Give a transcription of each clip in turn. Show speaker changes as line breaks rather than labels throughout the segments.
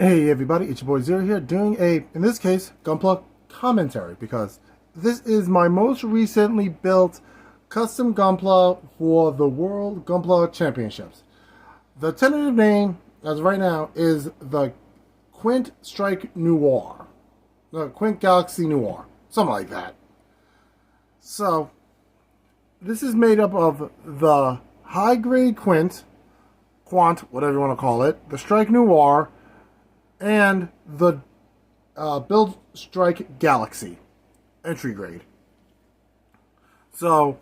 Hey everybody, it's your boy Zero here doing in this case, Gunpla commentary because this is my most recently built custom Gunpla for the World Gunpla Championships. The tentative name, as of right now, is the Quint Strike Noir. The Quint Galaxy Noir. Something like that. So, this is made up of the high-grade Quint, whatever you want to call it, the Strike Noir, and the Build Strike Galaxy entry grade. So,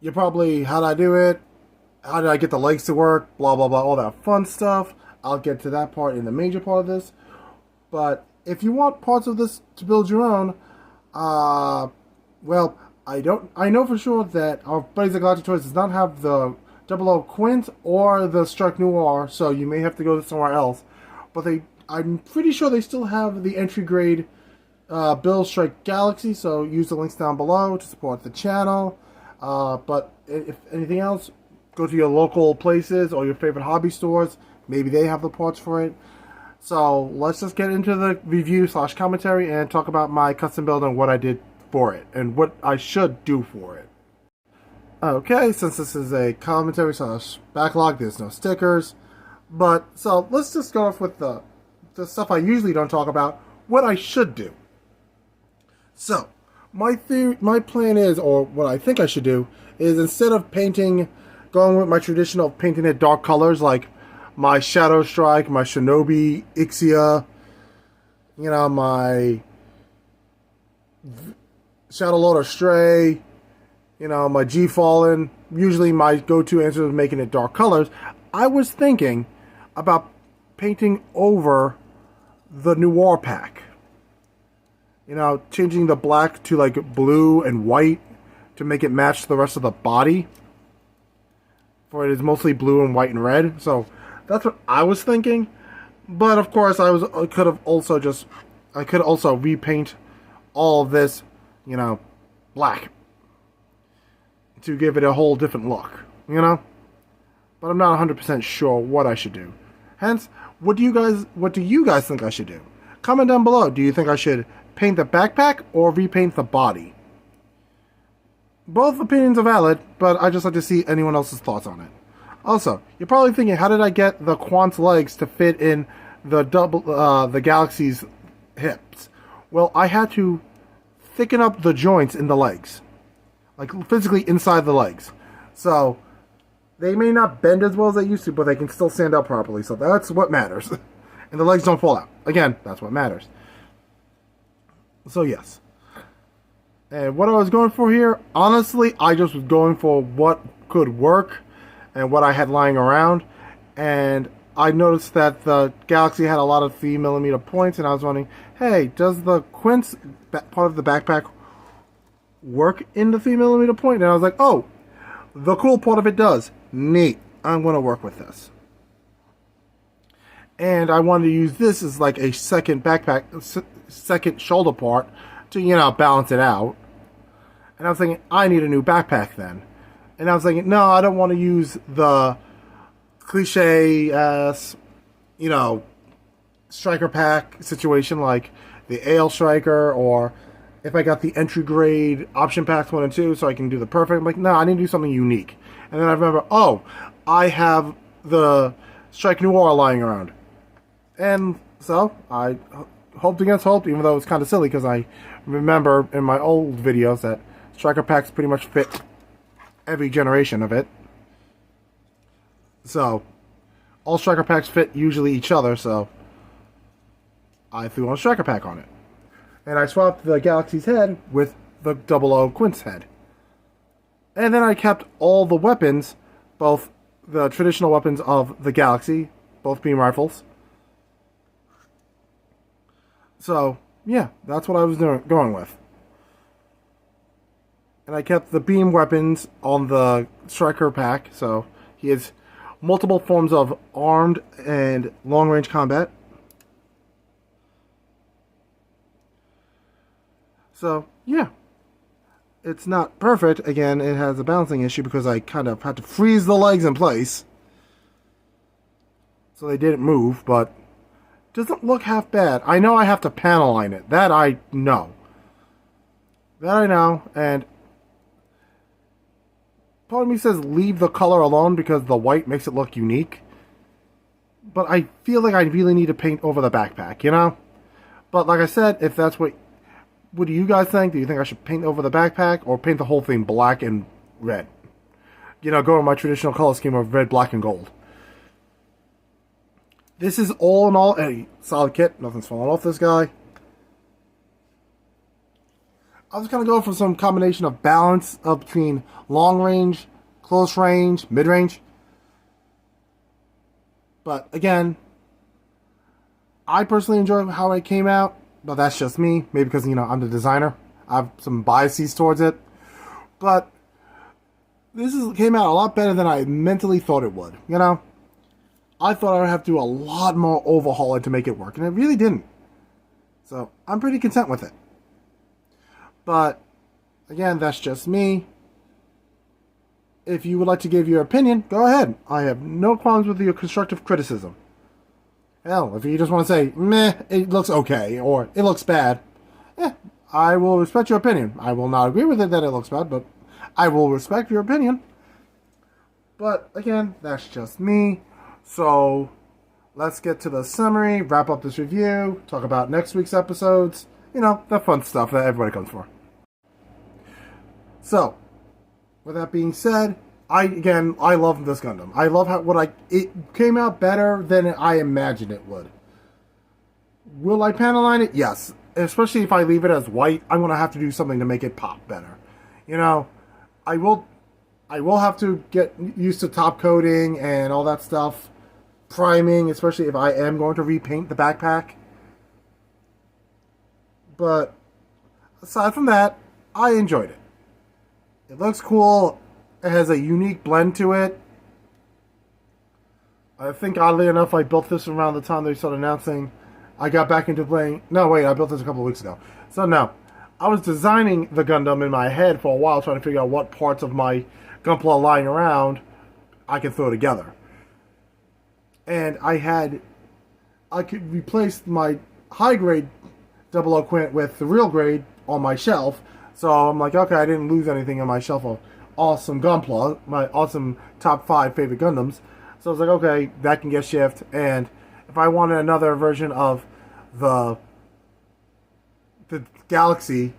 you probably, how did I do it? How did I get the legs to work? Blah, blah, blah, all that fun stuff. I'll get to that part in the major part of this. But if you want parts of this to build your own, well, I know for sure that our buddies at Galactic Toys does not have the OO Quint or the Strike Noir, so you may have to go somewhere else. But I'm pretty sure they still have the entry grade Build Strike Galaxy, so use the links down below to support the channel. But if anything else, go to your local places or your favorite hobby stores. Maybe they have the parts for it. So let's just get into the review / commentary and talk about my custom build and what I did for it and what I should do for it. Okay, since this is a commentary / backlog, there's no stickers. But, so, let's just go off with the stuff I usually don't talk about, what I should do. So, my plan is, or what I think I should do, is instead of going with my traditional painting it dark colors, like my Shadow Strike, my Shinobi Ixia, my Shadow Lord Stray, my G-Fallen, usually my go-to answer is making it dark colors. I was thinking about painting over the Noir pack. Changing the black to like blue and white to make it match the rest of the body. For it is mostly blue and white and red. So that's what I was thinking. But of course I could also repaint all of this, black. To give it a whole different look, But I'm not 100% sure what I should do. Hence, what do you guys think I should do? Comment down below. Do you think I should paint the backpack or repaint the body? Both opinions are valid, but I just like to see anyone else's thoughts on it. Also, you're probably thinking, how did I get the Quant's legs to fit in the Galaxy's hips? Well, I had to thicken up the joints in the legs. Like, physically inside the legs. So, they may not bend as well as they used to, but they can still stand up properly. So that's what matters. And the legs don't fall out. Again, that's what matters. So, yes. And what I was going for here, honestly, I just was going for what could work and what I had lying around. And I noticed that the Galaxy had a lot of 3mm points, and I was wondering, hey, does the Quint's part of the backpack work in the 3mm point? And I was like, oh, the cool part of it does. Neat. I'm going to work with this. And I wanted to use this as like a second backpack, second shoulder part to, balance it out. And I was thinking, I need a new backpack then. And I was thinking, no, I don't want to use the cliche-ass, striker pack situation like the AL Striker, or if I got the entry grade option packs 1 and 2 so I can do the perfect. I'm like, no, I need to do something unique. And then I remember, oh, I have the Strike Noir lying around. And so I hoped against hope, even though it was kind of silly because I remember in my old videos that striker packs pretty much fit every generation of it. So all striker packs fit usually each other, so I threw on a striker pack on it. And I swapped the Galaxy's head with the OO Quint's head. And then I kept all the weapons, both the traditional weapons of the Galaxy, both beam rifles. So, yeah, that's what I was going with. And I kept the beam weapons on the striker pack, so he has multiple forms of armed and long-range combat. So, yeah. It's not perfect. Again, it has a balancing issue because I kind of had to freeze the legs in place. So they didn't move, but doesn't look half bad. I know I have to panel line it. That I know. That I know. And part of me says leave the color alone because the white makes it look unique. But I feel like I really need to paint over the backpack, you know? But like I said, if that's what do you guys think? Do you think I should paint over the backpack or paint the whole thing black and red? You know, go with my traditional color scheme of red, black, and gold. This is all in all a solid kit. Nothing's falling off this guy. I was going to go for some combination of balance of between long range, close range, mid range. But again, I personally enjoy how it came out. But that's just me. Maybe because, you know, I'm the designer. I have some biases towards it. But came out a lot better than I mentally thought it would. You know? I thought I would have to do a lot more overhauling to make it work. And it really didn't. So, I'm pretty content with it. But, again, that's just me. If you would like to give your opinion, go ahead. I have no qualms with your constructive criticism. Hell, if you just want to say, meh, it looks okay, or it looks bad, I will respect your opinion. I will not agree with it that it looks bad, but I will respect your opinion. But, again, that's just me. So, let's get to the summary, wrap up this review, talk about next week's episodes. You know, the fun stuff that everybody comes for. So, with that being said, I love this Gundam. I love it came out better than I imagined it would. Will I panel line it? Yes. Especially if I leave it as white, I'm going to have to do something to make it pop better. You know, I will have to get used to top coating and all that stuff. Priming, especially if I am going to repaint the backpack. But aside from that, I enjoyed it. It looks cool. It has a unique blend to it. I think, oddly enough, I built this around the time they started announcing. I got back into playing. No, wait, I built this a couple of weeks ago. So, no. I was designing the Gundam in my head for a while, trying to figure out what parts of my gunpla lying around I could throw together. And I could replace my high-grade OO Qan with the real grade on my shelf. So, I'm like, okay, I didn't lose anything on my shelf of awesome gunpla, my awesome top 5 favorite Gundams. So I was like, okay, that can get shipped. And if I wanted another version of the Galaxy,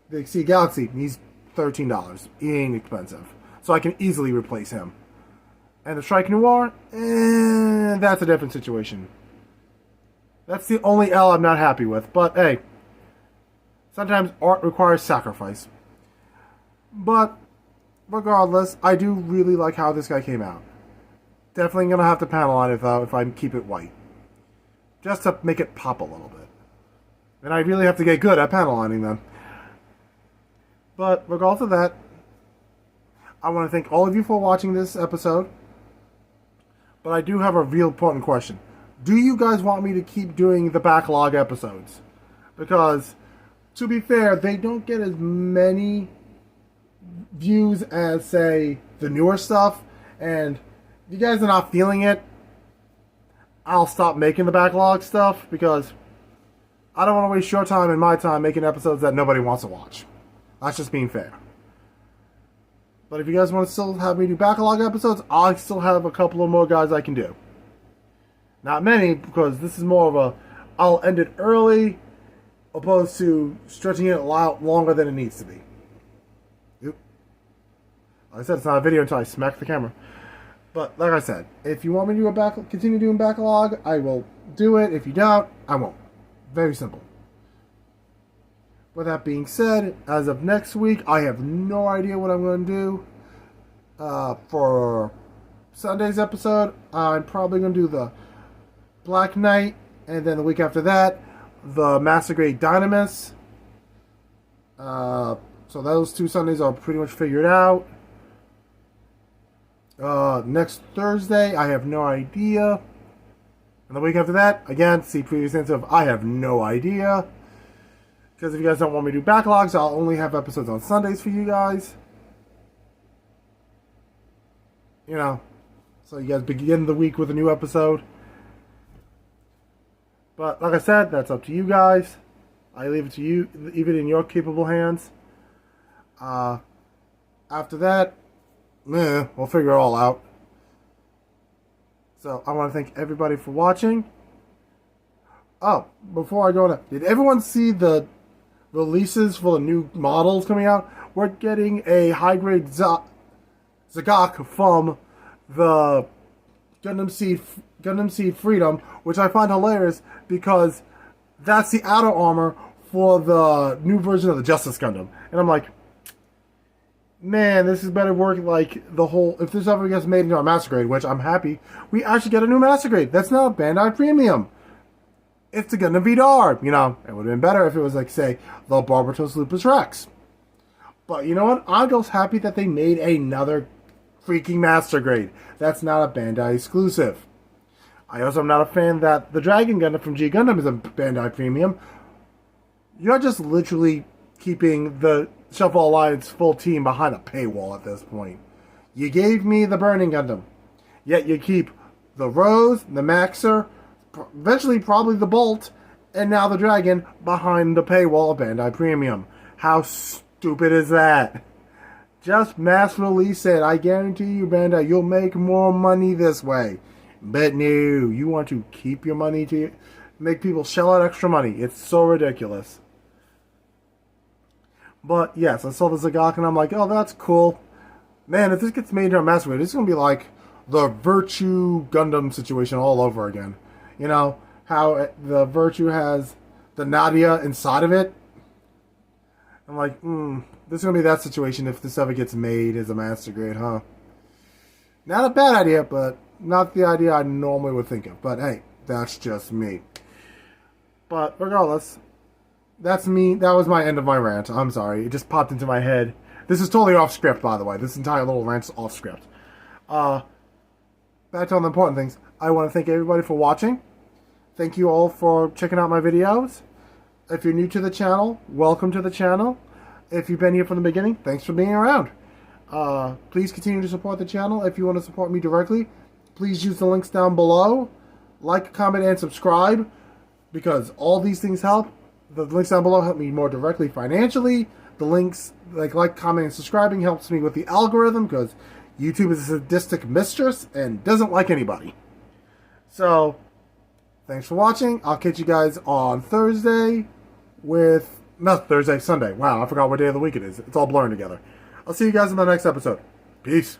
the Sea Galaxy, he's $13. He ain't expensive. So I can easily replace him. And the Strike Noir, that's a different situation. That's the only L I'm not happy with. But hey, sometimes art requires sacrifice. But regardless, I do really like how this guy came out. Definitely going to have to panel on it, though, if I keep it white. Just to make it pop a little bit. And I really have to get good at panel lining them. But regardless of that, I want to thank all of you for watching this episode. But I do have a real important question. Do you guys want me to keep doing the backlog episodes? Because, to be fair, they don't get as many views as, say, the newer stuff, and if you guys are not feeling it, I'll stop making the backlog stuff, because I don't want to waste your time and my time making episodes that nobody wants to watch. That's just being fair. But if you guys want to still have me do backlog episodes, I still have a couple of more guys I can do. Not many, because this is more of a I'll end it early, opposed to stretching it a lot longer than it needs to be. Like I said, it's not a video until I smack the camera. But like I said, if you want me to continue doing backlog, I will do it. If you don't, I won't. Very simple. With that being said, as of next week, I have no idea what I'm going to do for Sunday's episode. I'm probably going to do the Black Knight, and then the week after that, the Master Grade Dynamis. So those 2 Sundays are pretty much figured out. Next Thursday, I have no idea. And the week after that, again, see previous answer of I have no idea. Because if you guys don't want me to do backlogs, I'll only have episodes on Sundays for you guys. You know, so you guys begin the week with a new episode. But like I said, that's up to you guys. I leave it to you, even in your capable hands. After that, we'll figure it all out. So I want to thank everybody for watching. Oh, before I go on, did everyone see the releases for the new models coming out? We're getting a high-grade Zagok from the Gundam Seed Freedom, which I find hilarious because that's the outer armor for the new version of the Justice Gundam. And I'm like, man, this is better work like the whole... If this ever gets made into a Master Grade, which I'm happy, we actually get a new Master Grade. That's not a Bandai Premium. It's the Gundam Vidar. You know, it would have been better if it was like, say, the Barbatos Lupus Rex. But you know what? I'm just happy that they made another freaking Master Grade. That's not a Bandai exclusive. I also am not a fan that the Dragon Gundam from G Gundam is a Bandai Premium. You're just literally keeping the Shuffle Alliance full team behind a paywall at this point. You gave me the Burning Gundam, yet you keep the Rose, the Maxer, eventually probably the Bolt, and now the Dragon behind the paywall of Bandai Premium. How stupid is that? Just mass release it. I guarantee you, Bandai, you'll make more money this way. But no, you want to keep your money to make people shell out extra money. It's so ridiculous. But yes, I saw the Zagok and I'm like, oh, that's cool. Man, if this gets made into a Master Grade, it's going to be like the Virtue Gundam situation all over again. You know, how the Virtue has the Nadia inside of it. I'm like, this is going to be that situation if this ever gets made as a Master Grade, huh? Not a bad idea, but not the idea I normally would think of. But hey, that's just me. But regardless, that's me. That was my end of my rant. I'm sorry. It just popped into my head. This is totally off script, by the way. This entire little rant's off script. Back to all the important things. I want to thank everybody for watching. Thank you all for checking out my videos. If you're new to the channel, welcome to the channel. If you've been here from the beginning, thanks for being around. Please continue to support the channel. If you want to support me directly, please use the links down below. Like, comment, and subscribe, because all these things help. The links down below help me more directly financially. The links, like, comment, and subscribing helps me with the algorithm, because YouTube is a sadistic mistress and doesn't like anybody. So, thanks for watching. I'll catch you guys on Thursday with... Not Thursday, Sunday. Wow, I forgot what day of the week it is. It's all blurring together. I'll see you guys in the next episode. Peace.